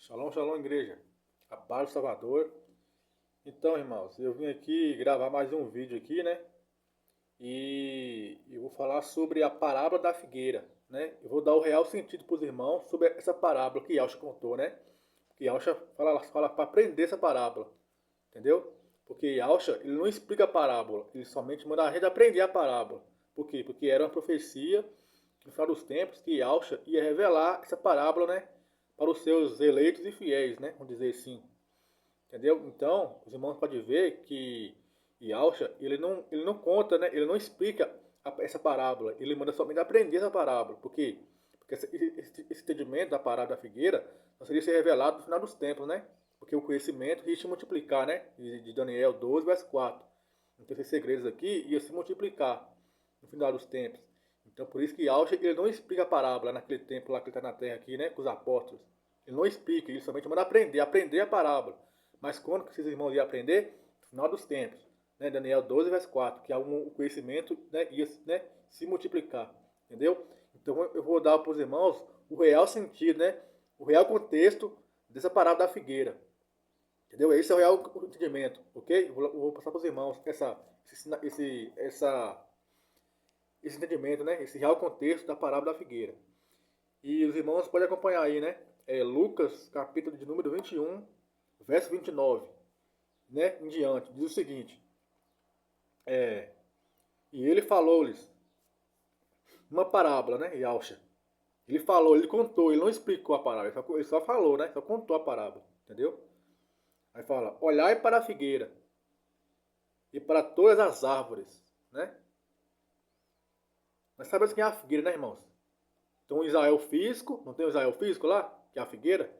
Shalom, shalom, igreja. A paz do Salvador. Então, irmãos, eu vim aqui gravar mais um vídeo aqui, né? E eu vou falar sobre a parábola da figueira, né? Eu vou dar o real sentido para os irmãos sobre essa parábola que Yahshua contou, né? Que Yahshua fala para aprender essa parábola, entendeu? Porque Yahshua, ele não explica a parábola, ele somente manda a gente aprender a parábola. Por quê? Porque era uma profecia no final dos tempos que Yahshua ia revelar essa parábola, né? Para os seus eleitos e fiéis, né? Vamos dizer assim. Entendeu? Então, os irmãos podem ver que Yahshua, ele não conta, né? Ele não explica essa parábola. Ele manda somente aprender essa parábola. Por quê? Porque esse entendimento da parábola da figueira só seria ser revelado no final dos tempos, né? Porque o conhecimento ia se multiplicar, né? De Daniel 12, verso 4. Então, esses segredos aqui iam se multiplicar no final dos tempos. Então, por isso que Yahshua, ele não explica a parábola naquele tempo lá que ele está na terra aqui, né? Com os apóstolos. Ele não explica, ele somente manda aprender a parábola. Mas quando que esses irmãos iam aprender? No final dos tempos. Né? Daniel 12, verso 4. Que o conhecimento, né, ia, né, se multiplicar. Entendeu? Então eu vou dar para os irmãos o real sentido, né? O real contexto dessa parábola da figueira. Entendeu? Esse é o real entendimento. Ok? Eu vou passar para os irmãos esse entendimento, né? Esse real contexto da parábola da figueira. E os irmãos podem acompanhar aí, né? Lucas, capítulo de número 21, verso 29, né, em diante, diz o seguinte: e ele falou-lhes uma parábola, né, Yahshua. Ele falou, ele contou, ele não explicou a parábola, ele só falou, né, só contou a parábola, entendeu? Aí fala: olhai para a figueira e para todas as árvores, né? Nós sabemos quem é a figueira, né, irmãos? Então o Israel físico, não tem o Israel físico lá, que é a figueira?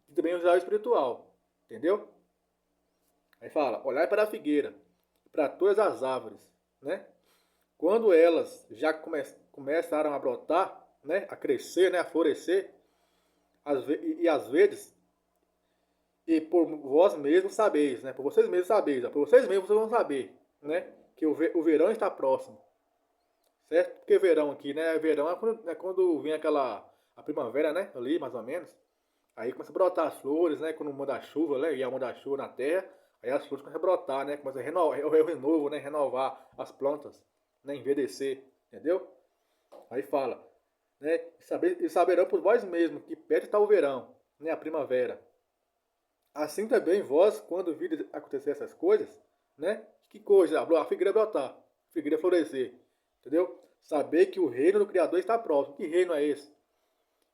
E também o Israel espiritual, entendeu? Aí fala: olhai para a figueira, para todas as árvores, né? Quando elas já começaram a brotar, né, a crescer, né, a florescer, e às vezes, e por vós mesmos sabeis, né, por vocês mesmos sabeis, por vocês mesmos vocês vão saber, né, que o verão está próximo, certo? Porque verão aqui, né, verão é quando vem a primavera, né, ali mais ou menos, aí começa a brotar as flores, né, quando manda a chuva, né, e a manda a chuva na terra, aí as flores começam a brotar, né, começa a renovar, é o renovo, né, renovar as plantas, né, envelhecer, entendeu? Aí fala, né? E saberão por vós mesmos que perto está o verão, né? A primavera. Assim também vós, quando vides acontecer essas coisas, né? Que coisa? A figueira brotar, a figueira florescer, entendeu? Saber que o reino do Criador está próximo. Que reino é esse?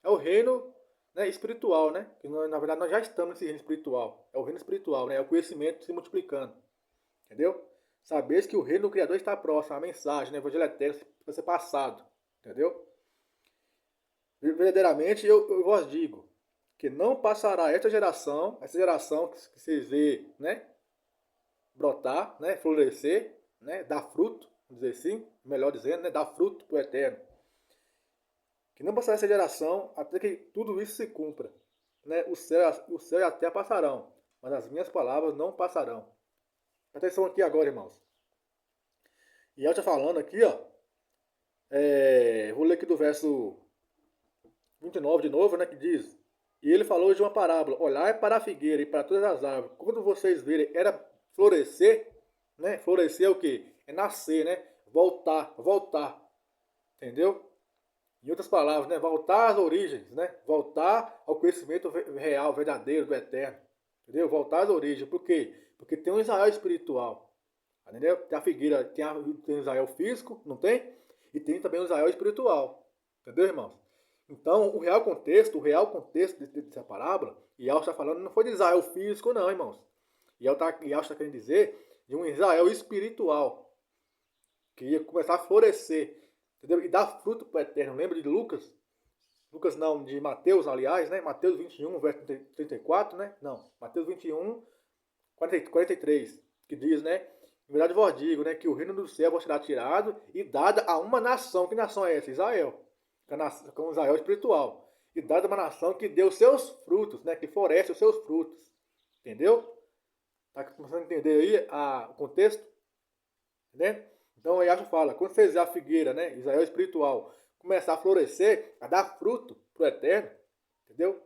É o reino, né, espiritual, né? Que nós, na verdade nós já estamos nesse reino espiritual. É o reino espiritual, né? É o conhecimento se multiplicando, entendeu? Saber que o reino do Criador está próximo, a mensagem, né? O evangelho eterno vai ser passado, entendeu? Verdadeiramente eu vos digo que não passará essa geração que vocês vê, né, brotar, né, florescer, né, dar fruto, vamos dizer assim, melhor dizendo, né, dar fruto para o eterno. Que não passará essa geração até que tudo isso se cumpra. Né, o céu e a terra passarão, mas as minhas palavras não passarão. Presta atenção aqui agora, irmãos. E eu estou falando aqui, ó, vou ler aqui do verso 29 de novo, né, que diz: e ele falou de uma parábola: olhai para a figueira e para todas as árvores. Quando vocês verem, era florescer, né? Florescer é o quê? É nascer, né? Voltar, voltar. Entendeu? Em outras palavras, né? Voltar às origens, né? Voltar ao conhecimento real, verdadeiro, do eterno. Entendeu? Voltar às origens. Por quê? Porque tem um Israel espiritual. Entendeu? Tem a figueira, tem o Israel físico, não tem? E tem também o Israel espiritual. Entendeu, irmãos? Então, o real contexto dessa parábola, Yahweh está falando, não foi de Israel físico, não, irmãos. Yahweh está querendo dizer de um Israel espiritual, que ia começar a florescer, entendeu? E dar fruto para o eterno. Lembra de Lucas? Lucas não, de Mateus, aliás, né? Mateus 21, verso 34, né? Não, Mateus 21, 43, que diz, né? Em verdade vos digo, né? Que o reino do céu será tirado e dado a uma nação. Que nação é essa? Israel. Com Israel espiritual. E dada uma nação que deu seus frutos, né? Que floresce os seus frutos. Entendeu? Tá começando a entender aí o contexto? Entendeu? Então aí fala, quando você fizer a figueira, né? Israel espiritual, começar a florescer, a dar fruto pro eterno, entendeu?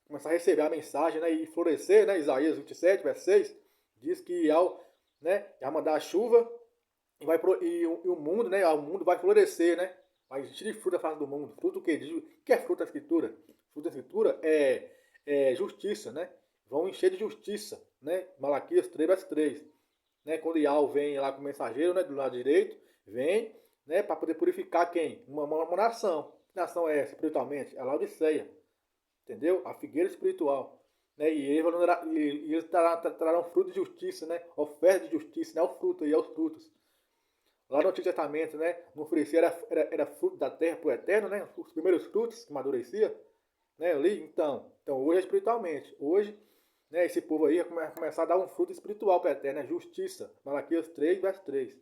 começar a receber a mensagem, né, e florescer, né, Isaías 27, verso 6, diz que né, ao mandar a chuva, e o mundo, né, o mundo vai florescer, né, vai encher de fruta a face do mundo. Fruto o quê? O que é fruto da Escritura? Fruto da Escritura é justiça, né, vão encher de justiça, né, Malaquias 3, verso 3, né, quando Yahweh vem lá com o mensageiro, né, do lado direito, vem, né, para poder purificar quem? Uma nação. Que nação é essa, espiritualmente? É a Laodiceia. Entendeu? A figueira espiritual. Né? E eles trarão fruto de justiça, né? Oferta de justiça, né? O fruto aí, os frutos. Lá no Antigo Testamento, né? No oferecer era fruto da terra para o eterno, né? Os primeiros frutos que amadurecia. Né? Ali, então hoje é espiritualmente. Hoje, né, esse povo aí vai começar a dar um fruto espiritual para o eterno, né? Justiça. Malaquias 3, verso 3.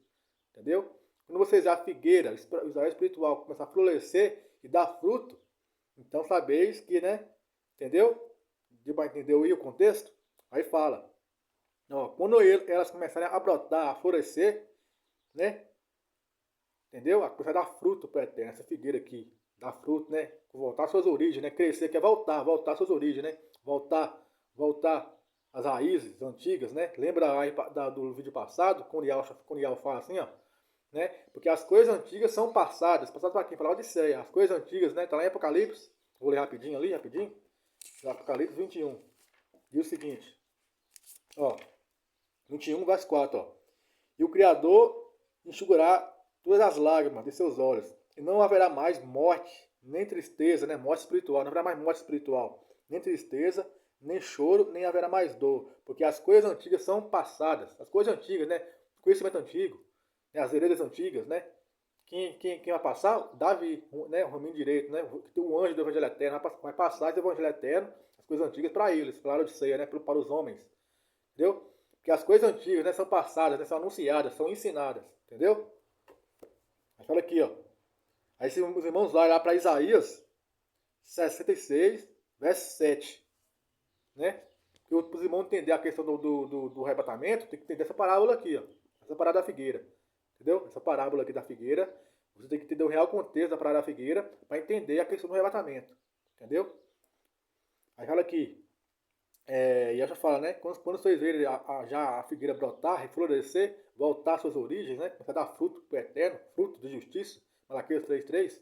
Entendeu? Quando você usar a figueira, o Israel espiritual, começar a florescer e dar fruto, então sabeis que, né? Entendeu? Deu para entender aí o contexto? Aí fala. Ó, quando elas começarem a brotar, a florescer, né? Entendeu? A começar a dar fruto para a eterna, essa figueira aqui. Dar fruto, né? Voltar às suas origens, né? Crescer, que é voltar às suas origens, né? Voltar às raízes antigas, né? Lembra aí do vídeo passado, quando Yahweh fala assim, ó. Né? Porque as coisas antigas são passadas. Passadas para quem? Para a Odisseia. As coisas antigas, né? Tá lá em Apocalipse. Vou ler rapidinho ali, rapidinho. Apocalipse 21. Diz o seguinte. Ó. 21, verso 4. Ó. E o Criador enxugará todas as lágrimas de seus olhos. E não haverá mais morte, nem tristeza, né? Morte espiritual. Não haverá mais morte espiritual. Nem tristeza, nem choro, nem haverá mais dor. Porque as coisas antigas são passadas. As coisas antigas, né? O conhecimento antigo. As heredas antigas, né? Quem vai passar? Davi, né? O raminho direito, né? O anjo do Evangelho Eterno vai passar esse Evangelho Eterno, as coisas antigas para eles, para a Odisseia, né? Para os homens. Entendeu? Porque as coisas antigas, né, são passadas, né, são anunciadas, são ensinadas. Entendeu? Mas olha aqui, ó. Aí se os irmãos lá para Isaías 66, verso 7. Né? Porque para os irmãos entender a questão do arrebatamento, tem que entender essa parábola aqui, ó. Essa parábola da figueira. Entendeu? Essa parábola aqui da figueira. Você tem que entender o real contexto da parábola da figueira para entender a questão do arrebatamento. Entendeu? Aí fala aqui. E já fala, né? Quando vocês verem já a figueira brotar, reflorescer, voltar às suas origens, né? Começar a dar fruto para o eterno, fruto de justiça. Malaquias 3:3.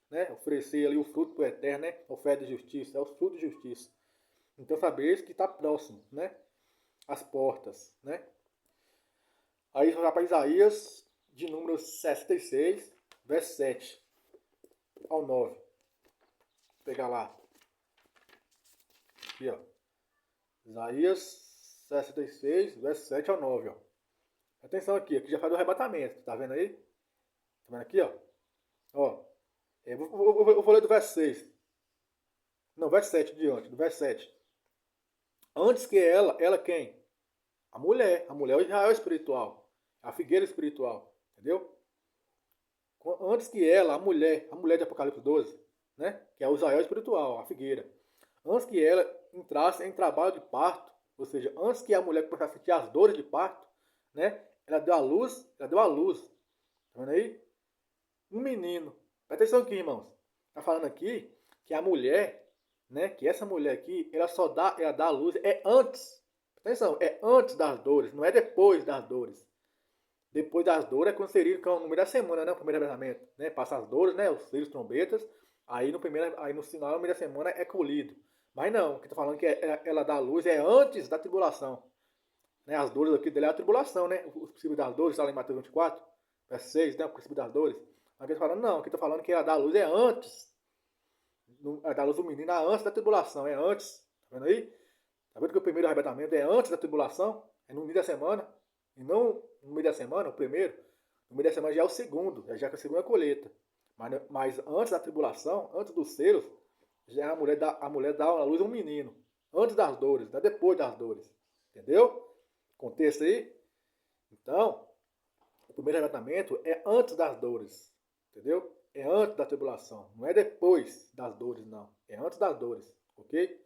Né? Oferecer ali o fruto para o eterno, né? Oferta de justiça. É o fruto de justiça. Então sabeis que está próximo, né? As portas, né? Aí vai para Isaías, de número 66, verso 7 ao 9. Vou pegar lá. Aqui, ó. Isaías 66, verso 7 ao 9, ó. Atenção aqui já faz o arrebatamento. Tá vendo aí? Tá vendo aqui, ó? Ó. Eu vou ler do verso 6. Não, verso 7 diante, do verso 7. Antes que ela quem? A mulher é o Israel espiritual. A figueira espiritual. Entendeu? Antes que ela, a mulher de Apocalipse 12, né? Que é o Israel espiritual, a figueira. Antes que ela entrasse em trabalho de parto, ou seja, antes que a mulher começasse a sentir as dores de parto, né? Ela deu à luz. Tá vendo aí? Um menino. Presta atenção aqui, irmãos. Tá falando aqui que a mulher, né? Que essa mulher aqui, ela dá à luz antes. Atenção, é antes das dores, não é depois das dores. Depois das dores é quando seria no meio da semana, né? O primeiro arrebatamento, né? Passa as dores, né? Os filhos trombetas. Aí no final, no meio da semana é colhido. Mas não, o que está falando que ela dá luz é antes da tribulação. Né? As dores aqui dele é a tribulação, né? Os princípios das dores, está lá em Mateus 24, verso 6, né? O princípio das dores. Mas aqui está falando, não, aqui está falando que ela dá luz é antes. Ela dá luz do menino antes da tribulação, é antes. Tá vendo aí? Tá vendo que o primeiro arrebatamento é antes da tribulação? É no meio da semana. E não no meio da semana, o primeiro. No meio da semana já é o segundo, já é a segunda colheita. Mas antes da tribulação, antes dos selos, já a mulher dá à luz a um menino. Antes das dores, não é depois das dores. Entendeu? Contexto aí? Então, o primeiro arrebatamento é antes das dores. Entendeu? É antes da tribulação. Não é depois das dores, não. É antes das dores. Ok?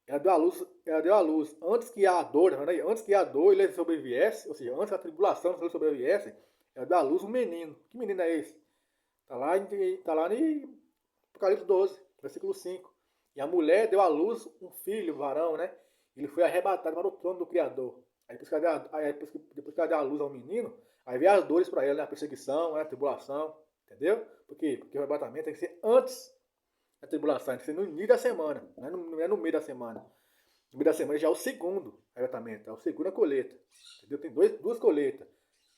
Ela deu à luz antes que a dor, antes que a dor ele sobreviesse, ou seja, antes que a tribulação ele sobreviesse, ela deu à luz um menino. Que menino é esse? Está lá em Apocalipse 12, versículo 5. E a mulher deu à luz um filho, um varão, né? Ele foi arrebatado para o trono do Criador. Aí depois que ela deu à luz ao menino, aí veio as dores para ela, né? A perseguição, né? A tribulação, entendeu? Por quê? Porque o arrebatamento tem que ser antes da tribulação, tem que ser no início da semana, não é no meio da semana. No meio da semana já é o segundo arrebatamento, é a segunda colheita, entendeu? Tem duas colheitas,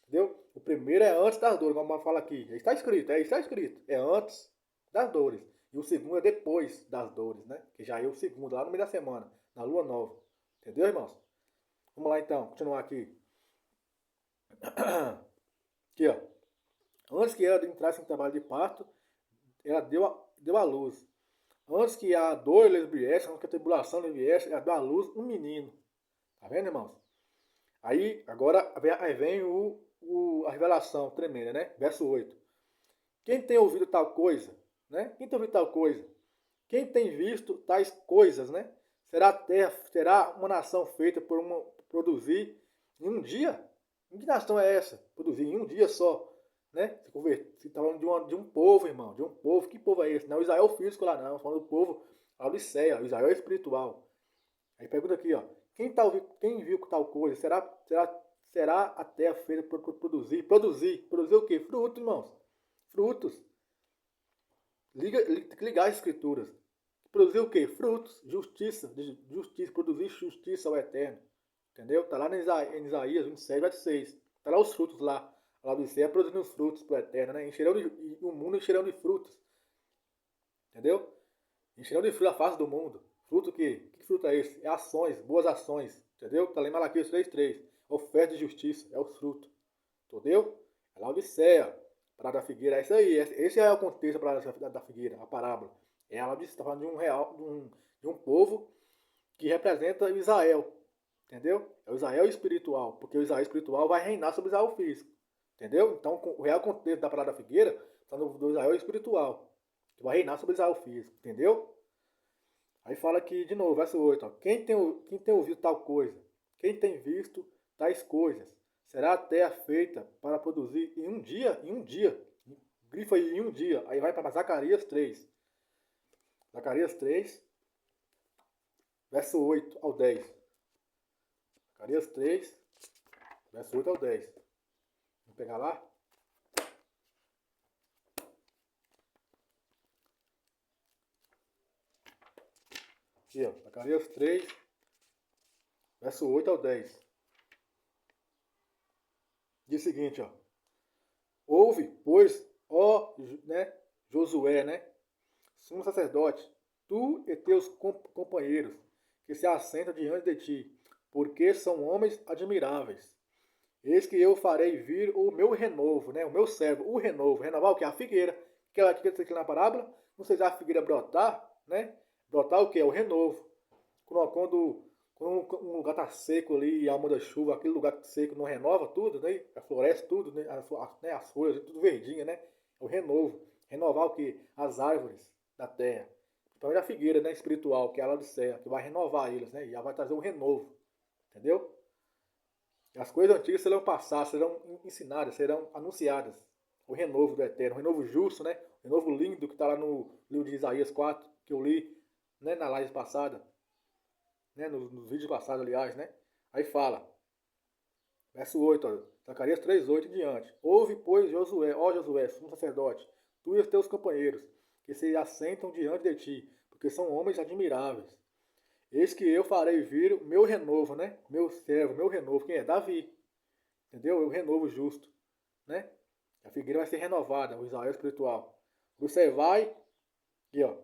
entendeu? O primeiro é antes das dores, como fala aqui. Está escrito, está escrito. É antes das dores. E o segundo é depois das dores, né? Que já é o segundo, lá no meio da semana, na lua nova. Entendeu, irmãos? Vamos lá então, continuar aqui. Aqui, ó. Antes que ela entrasse em trabalho de parto, ela deu a luz. Antes que a dor lhe viesse, antes que a tribulação lhe viesse, ela deu a luz um menino. Tá vendo, irmãos? Aí, agora, aí vem a revelação tremenda, né? Verso 8. Quem tem ouvido tal coisa, né? Quem tem ouvido tal coisa? Quem tem visto tais coisas, né? Será uma nação feita por produzir em um dia? Que nação é essa? Produzir em um dia só, né? Se está falando de um povo, irmão, de um povo. Que povo é esse? Não é o Israel físico lá, não. Falando do povo a Odisseia, o Israel espiritual. Aí pergunta aqui, ó. Quem viu tal coisa? Será a terra feita por produzir? Produzir o quê? Frutos, irmãos. Frutos. Ligar as escrituras. Produzir o quê? Frutos. Justiça. Produzir justiça ao eterno. Entendeu? Está lá em Isaías 27, 26. Está lá os frutos lá. Lá do céu produzindo os frutos para o eterno, né? O mundo encherão de frutos. Entendeu? Encherão de frutos a face do mundo. Fruto que fruto é esse? É ações, boas ações. Entendeu? Está lá em Malaquias 3:3. Oferta de justiça. É os frutos. Entendeu? É Laodiceia. Parada da figueira. É isso aí. Esse é o contexto da parada da figueira. A parábola. É a Laodiceia. Está falando de um povo que representa Israel. Entendeu? É o Israel espiritual. Porque o Israel espiritual vai reinar sobre o Israel físico. Entendeu? Então, o real contexto da parada da figueira está no Israel espiritual. Que vai reinar sobre o Israel físico. Entendeu? Aí fala aqui de novo, verso 8. Ó, quem tem ouvido tal coisa? Quem tem visto tais coisas? Será a terra feita para produzir em um dia? Em um dia. Grifa aí, em um dia. Aí vai para Zacarias 3. Zacarias 3, verso 8 ao 10. Zacarias 3, verso 8 ao 10. Vamos pegar lá? Aqui, ó. Zacarias 3, verso 8 ao 10. Diz o seguinte, ó. Ouve, pois, ó, né, Josué, né, sumo sacerdote, tu e teus companheiros, que se assentam diante de ti, porque são homens admiráveis. Eis que eu farei vir o meu renovo, né, o meu servo, o renovo. Renovar o que? A figueira. Que ela aqui na parábola, não sei se a figueira brotar, né? Brotar o que? É o renovo. Quando um lugar está seco ali, e a mão da chuva, aquele lugar seco não renova tudo, né? Floresce tudo, né? As folhas, tudo verdinha, né? É o renovo. Renovar o que? As árvores da terra. Então é a figueira, né? Espiritual, que é a Laodiceia, que vai renovar eles, né? E ela vai trazer um renovo. Entendeu? As coisas antigas serão passadas, serão ensinadas, serão anunciadas. O renovo do eterno, o renovo justo, né? O renovo lindo que está lá no livro de Isaías 4, que eu li, né? Na live passada. Né, nos vídeos passados, aliás, né? Aí fala, verso 8, ó, Zacarias 3:8 em diante. Ouve, pois, Josué, ó Josué, sumo sacerdote, tu e os teus companheiros, que se assentam diante de ti, porque são homens admiráveis. Eis que eu farei vir o meu renovo, né? Meu servo, meu renovo, quem é? Davi. Entendeu? O renovo justo, né? A figueira vai ser renovada, o Israel espiritual. Observai, aqui, ó,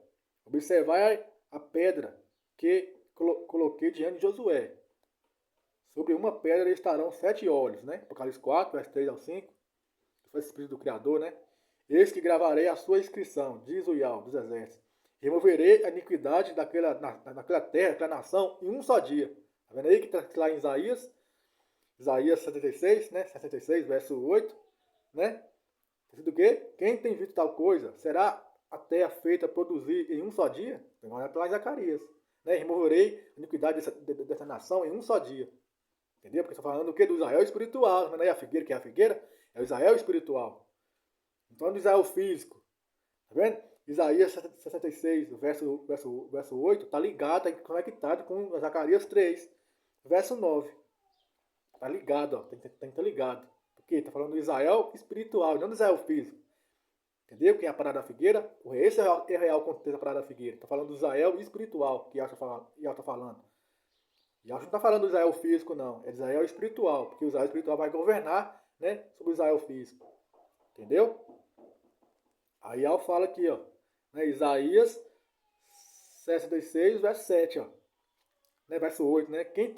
observai a pedra que coloquei diante de Josué. Sobre uma pedra estarão 7 olhos, né? Apocalipse 4, verso 3 ao 5. Foi o Espírito do Criador, né? Eis que gravarei a sua inscrição, diz o Yahweh dos exércitos. Removerei a iniquidade daquela terra, daquela nação, em um só dia. Tá vendo aí que está lá em Isaías 76, né? 66, verso 8, né? Do que? Quem tem visto tal coisa? Será a terra feita produzir em um só dia? Agora está lá em Zacarias. Né? Removerei a iniquidade dessa nação em um só dia. Entendeu? Porque está falando o que? Do Israel espiritual. Não é a figueira, que é a figueira? É o Israel espiritual. Então é do Israel físico. Tá vendo? Isaías 66, verso 8, está ligado, está conectado com Zacarias 3, verso 9. Está ligado, ó, tem que estar ligado. Porque está falando do Israel espiritual, não do Israel físico. Entendeu? Quem é a parada da figueira? Esse é o real contexto da parada da figueira. Está falando do Israel espiritual, que Yahshua está falando. Yahshua não está falando do Israel físico, não. É do Israel espiritual, porque o Israel espiritual vai governar, né, sobre o Israel físico. Entendeu? Aí Yahweh fala aqui, ó, né, Isaías 66, verso 7, ó, né, verso 8, né? Quem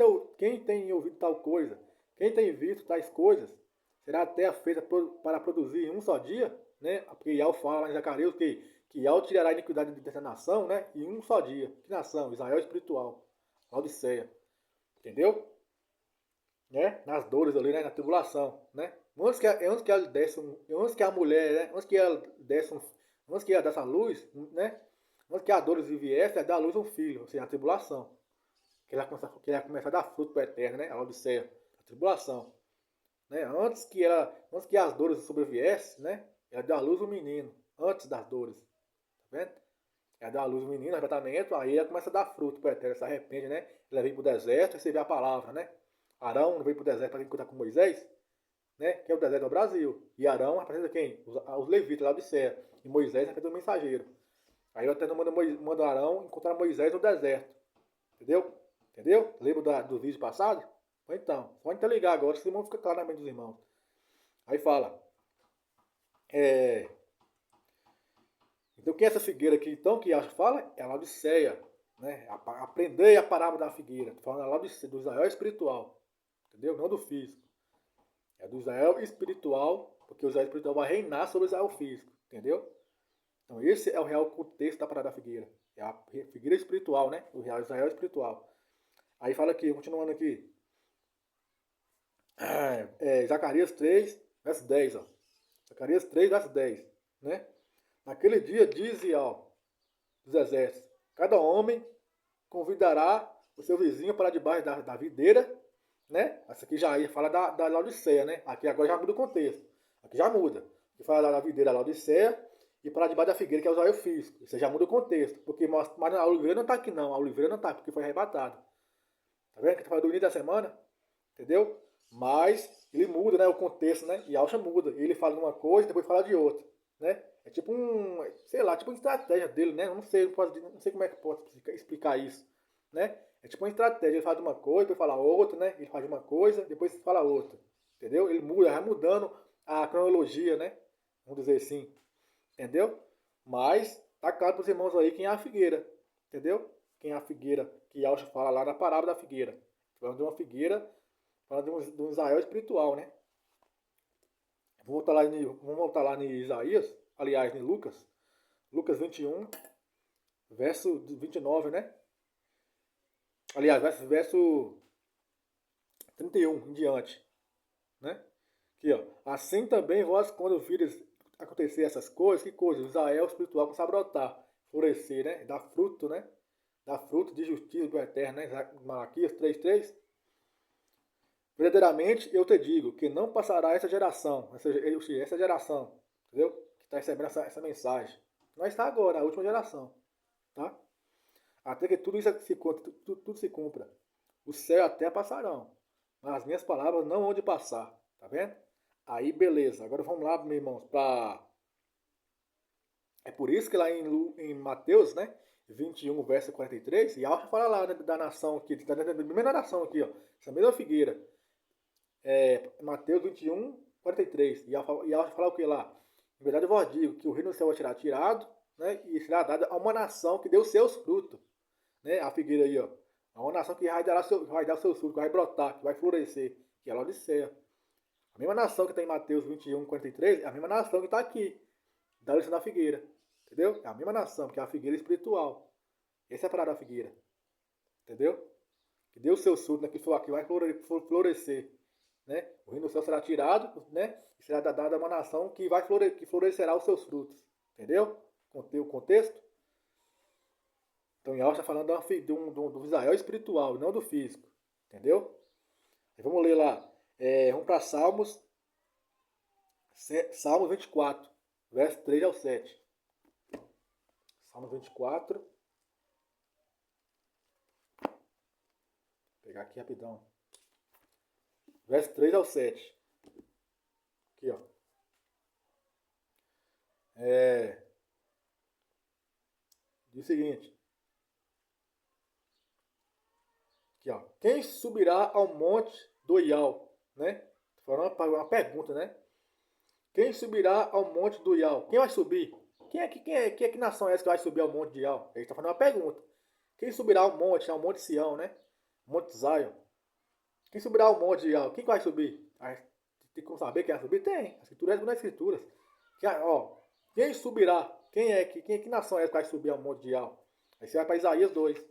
tem ouvido tal coisa, quem tem visto tais coisas, será a terra feita para produzir em um só dia, né? Porque Yahweh fala lá em Zacarias que Yahweh tirará a iniquidade dessa nação, né? Em um só dia. Que nação? Israel espiritual. Laodiceia. Entendeu? Né? Nas dores ali, né? Na tribulação, né? Antes que ela desse antes que a mulher, né? Antes que ela desse antes que ela desse a luz, né? Antes que a dores viesse, ela dá a luz a um filho, ou seja, a tribulação. Que ela começa a dar fruto para o eterno, né? A Laodiceia, a tribulação. Né? Antes que as dores sobreviessem, né? Ela deu a luz ao menino, antes das dores. Tá vendo? Ela dá a luz ao menino, arrebatamento, aí ela começa a dar fruto para o eterno, se arrepende, né? Ela vem para o deserto e você vê a palavra, né? Arão veio para o deserto para encontrar com Moisés, né? Que é o deserto do Brasil. E Arão representa quem? Os levitas lá de Sé. E Moisés representa o mensageiro. Aí o Eterno manda Arão encontrar Moisés no deserto. Entendeu? Entendeu? Lembra do vídeo passado? Então, só interligar agora, senão fica claro na mente dos irmãos. Aí fala. Então, quem é essa figueira aqui, então, que acho fala? É a Laodiceia. Né? Aprender a parábola da figueira. Estou falando lá do Israel espiritual. Entendeu? Não do físico. É do Israel espiritual, porque o Israel espiritual vai reinar sobre o Israel físico. Entendeu? Então, esse é o real contexto da parada da figueira. É a figueira espiritual, né? O real Israel espiritual. Aí fala aqui, continuando aqui. Zacarias 3, verso 10. Ó. Zacarias 3, verso 10. Né? Naquele dia, diz dos exércitos: cada homem convidará o seu vizinho para debaixo da videira. Né? Essa aqui já fala da Laodiceia. Né? Aqui agora já muda o contexto. Aqui já muda. Aqui fala da videira, da Laodiceia. E para debaixo da figueira, que é o Israel físico. Isso já muda o contexto. Porque mas a oliveira não está aqui, não. A oliveira não está, porque foi arrebatada. Tá vendo? Que está falando do início da semana. Entendeu? Mas ele muda, né, o contexto, né? E Alcha muda. Ele fala de uma coisa e depois fala de outra, né? É tipo sei lá, tipo uma estratégia dele, né? Eu não sei, não sei como é que posso explicar isso, né? É tipo uma estratégia. Ele fala de uma coisa, depois fala outra, né? Ele fala de uma coisa, depois fala outra. Entendeu? Ele muda, vai mudando a cronologia, né? Vamos dizer assim. Entendeu? Mas tá claro para os irmãos aí quem é a figueira. Entendeu? Quem é a figueira que Alcha fala lá na parábola da figueira. Falando de uma figueira, falando de um Israel espiritual, né? Vamos voltar lá em Isaías, aliás, em Lucas. Lucas 21, verso 29, né? Aliás, verso 31 em diante, né? Aqui, ó. Assim também vós, quando vires acontecer essas coisas, que coisas? O Israel espiritual começa a brotar, florescer, né? Dar fruto, né? Dar fruto de justiça do eterno, né? Malaquias 3:3. Verdadeiramente eu te digo que não passará essa geração, essa geração, entendeu? Que está recebendo essa mensagem. Nós está agora, a última geração, tá? Até que tudo isso tudo se cumpra. O céu e a terra passarão, mas as minhas palavras não vão de passar, tá vendo? Aí beleza, agora vamos lá, meus irmãos, para... É por isso que lá em Mateus, né, 21, verso 43, e Alfa fala lá, né, da nação aqui, da primeira nação aqui, ó, essa mesma figueira. Mateus 21, 43. E ela fala o que lá? Em verdade eu vos digo que o reino do céu será tirado, né, e será dado a uma nação que deu seus frutos. Né, a figueira aí, ó. A uma nação que vai dar seus frutos, que vai brotar, que vai florescer, que é a Laodiceia. A mesma nação que está em Mateus 21, 43, é a mesma nação que está aqui, da lição da figueira. Entendeu? É a mesma nação, que é a figueira espiritual. Essa é a parada da figueira. Entendeu? Que deu seus frutos, né, que vai florescer. Né? O reino do céu será tirado, né? E será dada a uma nação que que florescerá os seus frutos. Entendeu? O contexto? Então, Yahweh está falando do Israel espiritual, não do físico. Entendeu? E vamos ler lá. Vamos para Salmos 24, verso 3 ao 7. Salmo 24. Vou pegar aqui rapidão. Verso 3 ao 7. Aqui, ó. Diz o seguinte. Aqui, ó. Quem subirá ao monte do Ial? Né? Falando uma pergunta, né? Quem subirá ao monte do Ial? Quem vai subir? Que nação é essa que vai subir ao monte de Ial? Ele está fazendo uma pergunta. Quem subirá ao monte Sião, né? Monte Zion. Quem subirá ao monte de Ial? Quem vai subir? Tem como saber quem vai subir? Tem. As escrituras nas escrituras. Quem subirá? Que nação é essa que vai subir ao monte de Ial? Aí você vai para Isaías 2.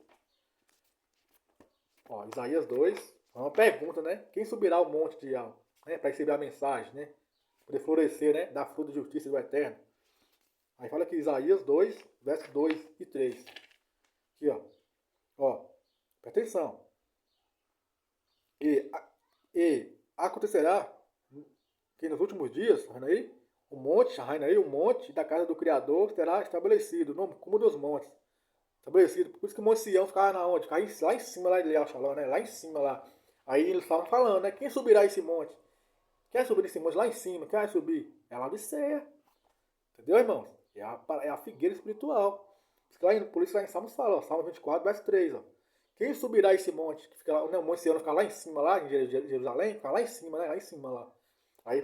Ó, Isaías 2. É uma pergunta, né? Quem subirá ao monte de Ial? Né? Para receber a mensagem, né? Poder florescer, né? Dar fruto de justiça do eterno. Aí fala aqui Isaías 2, versos 2 e 3. Aqui, ó. Ó, presta atenção. E acontecerá que nos últimos dias, o monte da casa do Criador será estabelecido no cume dos montes. Estabelecido. Por isso que o Monte Sião ficava na onde? Ficava lá em cima, lá de Leal, né? Lá em cima, lá. Aí eles estavam falando, né? Quem subirá esse monte? Quem vai subir esse monte lá em cima? Quem vai subir? É lá de Ceia. Entendeu, irmãos? É a figueira espiritual. Por isso lá em Salmos fala, ó, Salmo 24, verso 3. Ó. Quem subirá esse monte? Que fica lá, o Monte Sião fica lá em cima, lá em Jerusalém? Fica lá em cima, né? Lá em cima, lá. Aí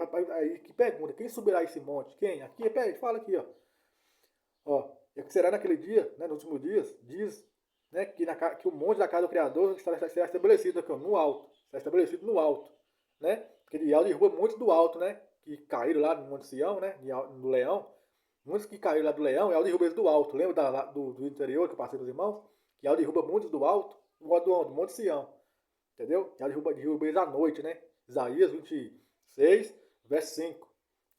que pergunta, quem subirá esse monte? Quem? Aqui, fala aqui, ó. Ó, e que será naquele dia, né, nos últimos dias, diz, né, que o monte da casa do Criador será estabelecido aqui, ó, no alto. Será estabelecido no alto, né? Porque Ial derruba muitos do alto, né? Que caíram lá no Monte Sião, né? Do Leão. Muitos que caíram lá do Leão, Ial derruba eles do alto. Lembra do interior que eu passei dos irmãos? Que Ial derruba muitos do alto, do Monte Sião. Entendeu? Ial derruba eles à noite, né? Isaías 26, verso 5.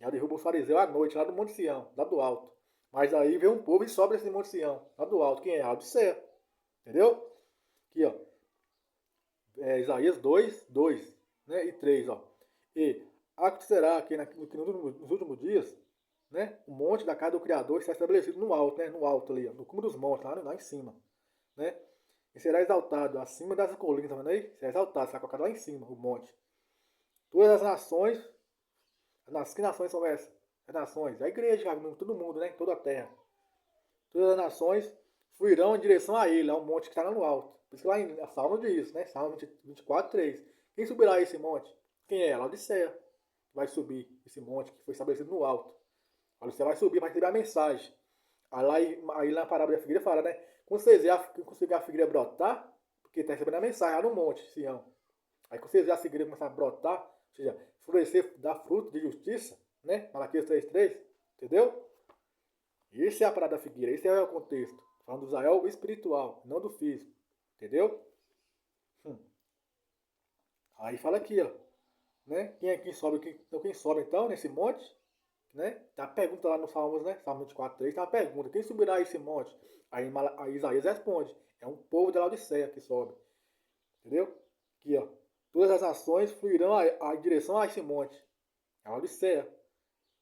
Ial derruba os fariseus à noite, lá do Monte Sião, lá do alto. Mas aí vem um povo e sobe esse Monte Sião, lá do alto. Quem é? A do céu. Entendeu? Aqui, ó. Isaías 2, 2, né? E 3, ó. E acontecerá que nos últimos dias, né? O monte da casa do Criador está estabelecido no alto, né? No alto ali, ó, no cume dos montes, lá em cima, né? E será exaltado acima das colinas, tá vendo aí? Será exaltado, será colocado lá em cima, o monte. Todas as nações, que nações são essas? As nações, a igreja, todo mundo, né? Toda a terra. Todas as nações fluirão em direção a ele, ao monte que está lá no alto. Por isso que lá em Salmo diz, né? Salmo 24, 3. Quem subirá a esse monte? Quem é? Laodiceia. Vai subir esse monte que foi estabelecido no alto. Laodiceia vai subir para receber a mensagem. Aí na parábola da figueira fala, né? Quando vocês ver a figueira brotar, porque está recebendo a mensagem lá no monte, Sião. Aí quando vocês ver a figueira começar a brotar, ou seja, florescer, dar fruto de justiça, né? Malaquias 3:3, entendeu? Essa é a parada da figueira, esse é o contexto. Falando do Israel espiritual, não do físico. Entendeu? Aí fala aqui, ó. Né? Quem sobe então nesse monte? Né? Tem a pergunta lá no Salmos, né? Salmo 24:3, tem a pergunta: quem subirá a esse monte? Aí Isaías responde: é um povo de Laodiceia que sobe. Entendeu? Aqui, ó. Todas as nações fluirão em direção a esse monte. É Laodiceia.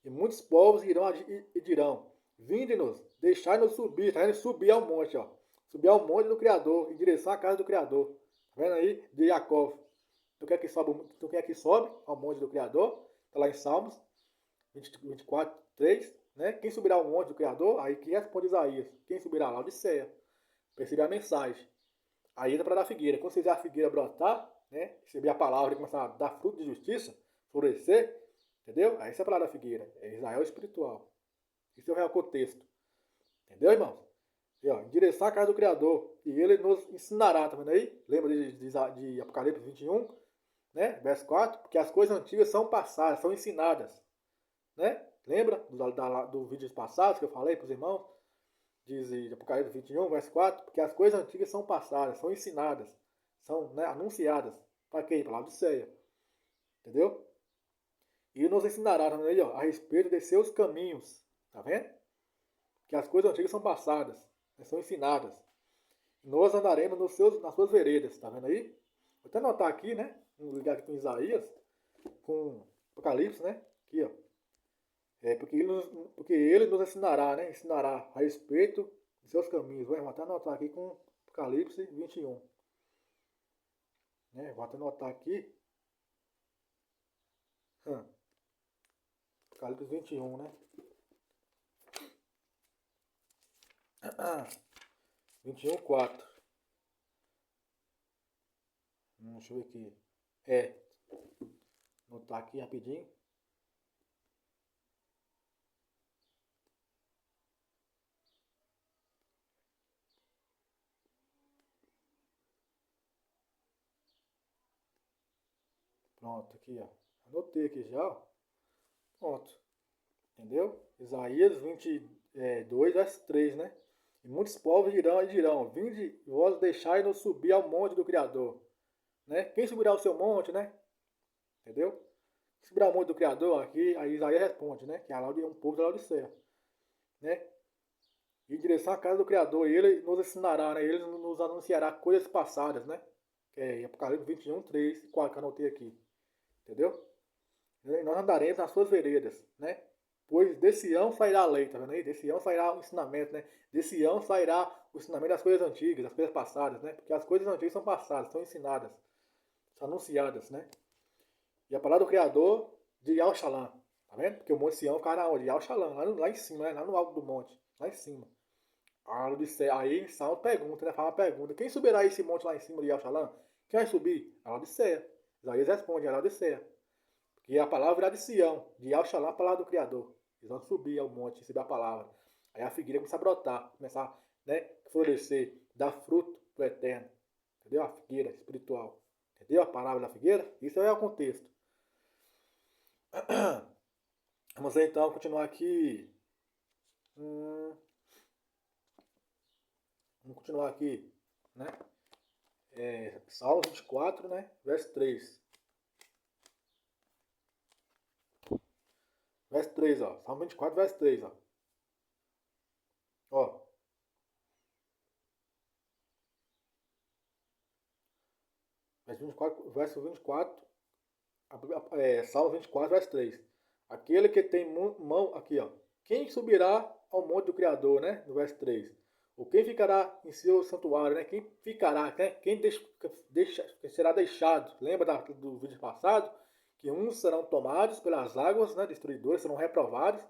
E muitos povos irão e dirão: vinde-nos, deixai-nos subir. Tá vendo? Subir ao monte, ó. Subir ao monte do Criador, em direção à casa do Criador. Tá vendo aí? De Jacó. Tu quer que sobe ao monte do Criador? Tá lá em Salmos 24, 3. Né? Quem subirá ao monte do Criador? Aí que responde Isaías. Quem subirá lá? Laodiceia. Perceber a mensagem. Aí entra para dar figueira. Quando você ver a figueira brotar, né? Receber a palavra e começar a dar fruto de justiça, florescer, entendeu? Aí essa é a palavra da figueira. É Israel espiritual. Esse é o real contexto. Entendeu, irmãos? E, ó, em direção à casa do Criador. E ele nos ensinará, tá vendo aí? Lembra de Apocalipse 21, né? Verso 4. Porque as coisas antigas são passadas, são ensinadas. Né? Lembra do vídeo passados que eu falei para os irmãos? Diz de Apocalipse 21, verso 4. Porque as coisas antigas são passadas, são ensinadas. São, né, anunciadas. Para quem? Para Laodiceia. Entendeu? E nos ensinará também, ó, a respeito de seus caminhos. Tá vendo? Que as coisas antigas são passadas, né, são ensinadas. Nós andaremos nas suas veredas. Tá vendo aí? Vou até anotar aqui, né? Vamos ligar aqui com Isaías, com Apocalipse, né? Aqui, ó. Porque ele nos ensinará, né? Ensinará a respeito em seus caminhos. Vou até anotar aqui com Apocalipse 21. Né? Vou até anotar aqui. Apocalipse 21, né? 21, 4. Deixa eu ver aqui. Anotar aqui rapidinho. Pronto, aqui, ó. Anotei aqui já, ó. Pronto. Entendeu? Isaías 22, verso 3, né? E muitos povos dirão e dirão: vinde, vós deixai-nos subir ao monte do Criador. Né? Quem subirá ao seu monte, né? Entendeu? Quem subirá ao monte do Criador, aqui, aí Isaías responde, né? Que é um povo da Laodiceia. Né? E em direção à casa do Criador, e ele nos ensinará, né? Ele nos anunciará coisas passadas, né? Que é Apocalipse 21, 3 e 4, que eu anotei aqui. Entendeu? E nós andaremos nas suas veredas, né? Pois de Sião sairá a lei, tá vendo aí? De Sião sairá o ensinamento, né? De Sião sairá o ensinamento das coisas antigas, das coisas passadas, né? Porque as coisas antigas são passadas, são ensinadas, são anunciadas, né? E a palavra do Criador de Yahushalã, tá vendo? Porque o Monte Sião fica na onde? Yahushalã, lá em cima, né? Lá no alto do monte, lá em cima. Aí Salmo pergunta, né? Fala uma pergunta: quem subirá esse monte lá em cima de Yahushalã? Quem vai subir? A Laodiceia. Isaías responde: a Laodiceia. Que a palavra virá de Sião, de Yahushalã, a palavra do Criador. Eles vão subir ao monte, receber a palavra. Aí a figueira começa a brotar, começar, né, a florescer, dar fruto pro eterno. Entendeu? A figueira espiritual. Entendeu? A palavra da figueira. Isso é o contexto. Vamos então continuar aqui. Vamos continuar aqui, né? Salmo 24, né? Verso 3. Verso 3, ó. Salmo 24, verso 3, ó. Ó. Verso 24, Salmo 24, verso 3. Aquele que tem mão, aqui, ó. Quem subirá ao monte do Criador, né? No verso 3. Ou quem ficará em seu santuário, né? Quem ficará, né? Quem será deixado. Lembra do vídeo passado? Que uns serão tomados pelas águas, né? Destruidoras, serão reprovados,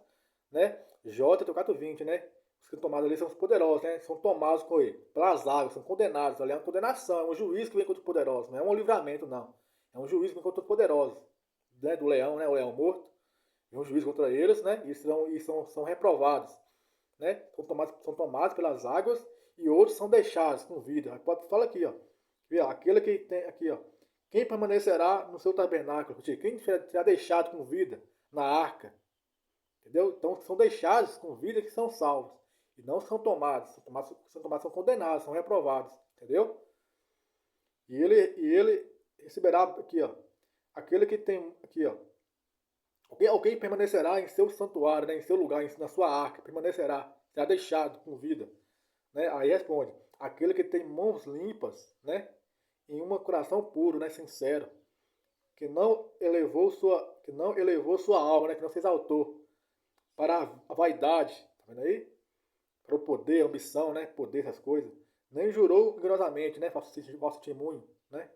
né? J, 4:20, né? Os que tomados ali são os poderosos, né? São tomados com ele, pelas águas, são condenados. Ali é uma condenação, é um juiz que vem contra os poderosos, não é um livramento, não. É um juiz que vem contra os poderosos, né? Do leão, né? O leão morto. É um juiz contra eles, né? E são reprovados, né? São tomados pelas águas e outros são deixados com vida. Fala aqui, ó. Aquele que tem aqui, ó. Quem permanecerá no seu tabernáculo? Quem será deixado com vida na arca? Entendeu? Então são deixados com vida que são salvos. E não são tomados. São condenados, são reprovados. Entendeu? E ele receberá aqui, ó. Aquele que tem aqui, ó. Alguém permanecerá em seu santuário, né, em seu lugar, na sua arca, permanecerá, será deixado com vida. Né? Aí responde: aquele que tem mãos limpas, né, em um coração puro, né, sincero, que não elevou sua alma, né, que não se exaltou para a vaidade, tá vendo aí? Para o poder, a ambição, né, poder, essas coisas. Nem jurou enganosamente, né, falso testemunho, né?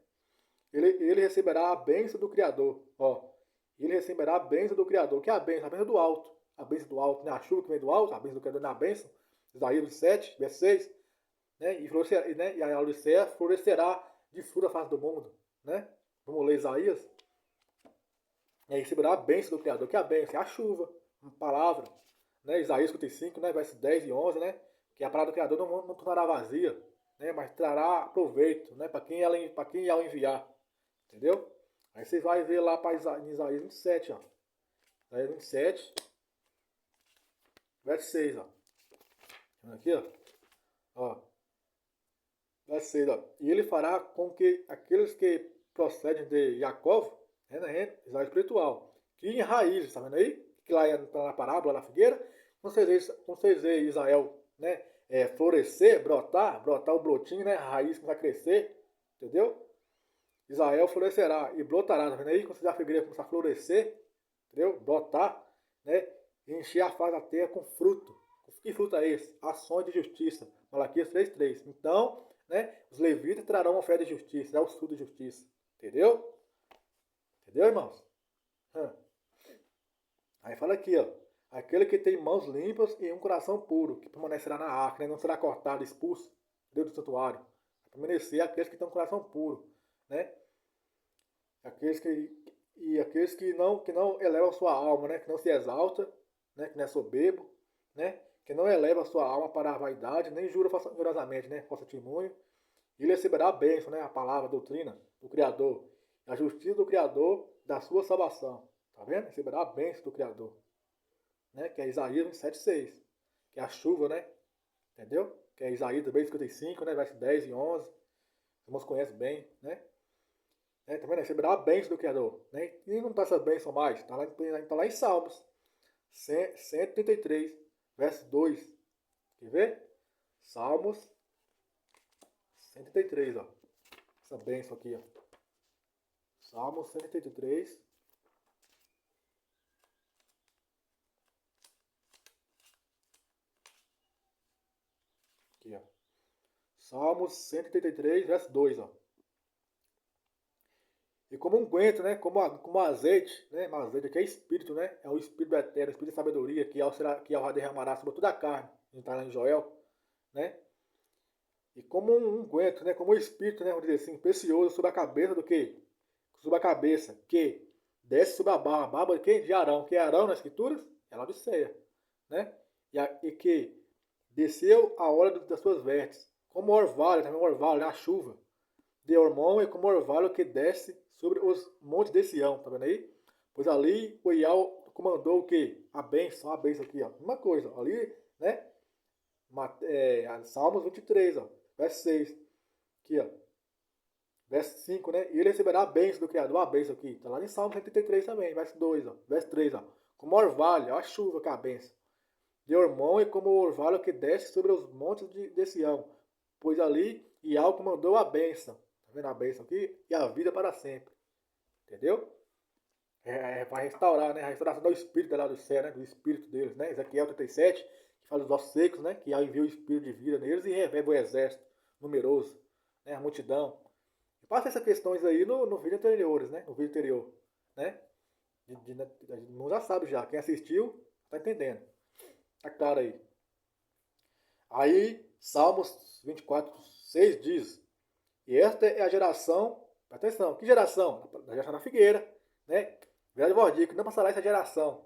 Ele receberá a bênção do Criador, ó. Ele receberá a bênção do Criador. Que é a bênção? A bênção do alto. A bênção do alto, né? A chuva que vem do alto, a bênção do Criador na bênção. Isaías 7, verso 6. Né? E a Laodiceia florescerá de fruto a face do mundo. Né? Vamos ler Isaías. E receberá a bênção do Criador. Que é a bênção? É a chuva. Uma palavra. Né? Isaías 55, né? Verso 10 e 11. Né? Que a palavra do Criador não tornará vazia. Né? Mas trará proveito. Né? Para quem ela enviar. Entendeu? Aí você vai ver lá para Isaías 27, ó. Isaías 27, verso 6, ó. Aqui, ó. Verso 6, ó. E ele fará com que aqueles que procedem de Jacó, né, Israel espiritual, que em raízes, tá vendo aí? Que lá na parábola, na figueira, vocês veem Israel, né, florescer, brotar o brotinho, né, a raiz começar a crescer, entendeu? Israel florescerá e brotará, tá vendo aí? Quando a figueira começar a florescer, entendeu? Brotar, né? E encher a face da terra com fruto, Que fruto é esse? Ações de justiça. Malaquias 3:3. Então, né, os levitas trarão uma oferta de justiça, é o fruto de justiça. Entendeu? Entendeu, irmãos? Aí fala aqui, ó. Aquele que tem mãos limpas e um coração puro, que permanecerá na arca, né? Não será cortado, expulso, Deus do santuário. Vai permanecer aqueles que têm um coração puro, né? Aqueles que não elevam a sua alma, né? Que não se exalta, né? Que não é soberbo, né? Que não eleva a sua alma para a vaidade, nem jura falsamente, né? Falso testemunho. Ele receberá a bênção, né? A palavra, a doutrina do Criador, a justiça do Criador da sua salvação. Tá vendo? Receberá a bênção do Criador, né? Que é Isaías 27:6, que é a chuva, né? Entendeu? Que é Isaías também 55, né? Verso 10 e 11. Os irmãos conhecem bem, né? Tá vendo? Receberá a bênção do Criador, né? E não está essa bênção mais, tá lá em Salmos 133, verso 2. Quer ver? Salmos 133, ó. Essa bênção aqui, ó. Salmos 133. Aqui, ó. Salmos 133, verso 2, ó. E como unguento, né? Como azeite, né? Mas azeite aqui é espírito, né? É o espírito eterno, o espírito de sabedoria que derramará sobre toda a carne. A gente está lá em Joel, né? E como um unguento, né? Como o espírito, né? Vamos dizer assim, precioso sobre a cabeça do quê? Sobre a cabeça, que desce sobre a barba. A barba de quem? De Arão. Que é Arão nas escrituras? É Laodiceia, né? E que desceu a hora das suas vestes. Como orvalho, também orvalho, né? A chuva de Ormão é como orvalho que desce sobre os montes de Sião, tá vendo aí? Pois ali o Iau comandou o quê? A bênção aqui, ó. Uma coisa, ali, né? Salmos 23, ó. Verso 6. Aqui, ó. Verso 5, né? E ele receberá a bênção do Criador, a bênção aqui. Tá lá em Salmos 133 também, verso 2, ó. Verso 3, ó. Como orvalho, ó, a chuva que é a bênção. De Ormão é como o orvalho que desce sobre os montes de Sião. Pois ali Iau comandou a bênção. Tá vendo a bênção aqui? E a vida para sempre. Entendeu? Vai restaurar, né? A restauração do espírito lá do céu, né? Do espírito deles, né? Ezequiel 37, que fala dos ossos secos, né? Que envia o espírito de vida neles e revela o exército numeroso, né? A multidão. E passa essas questões aí no vídeo anteriores, né? No vídeo anterior, né? Não já sabe já. Quem assistiu, tá entendendo. Tá claro aí. Aí, Salmos 24:6 diz: E esta é a geração, presta atenção, que geração? Da geração da figueira, né? Verdade vordica, não passará essa geração.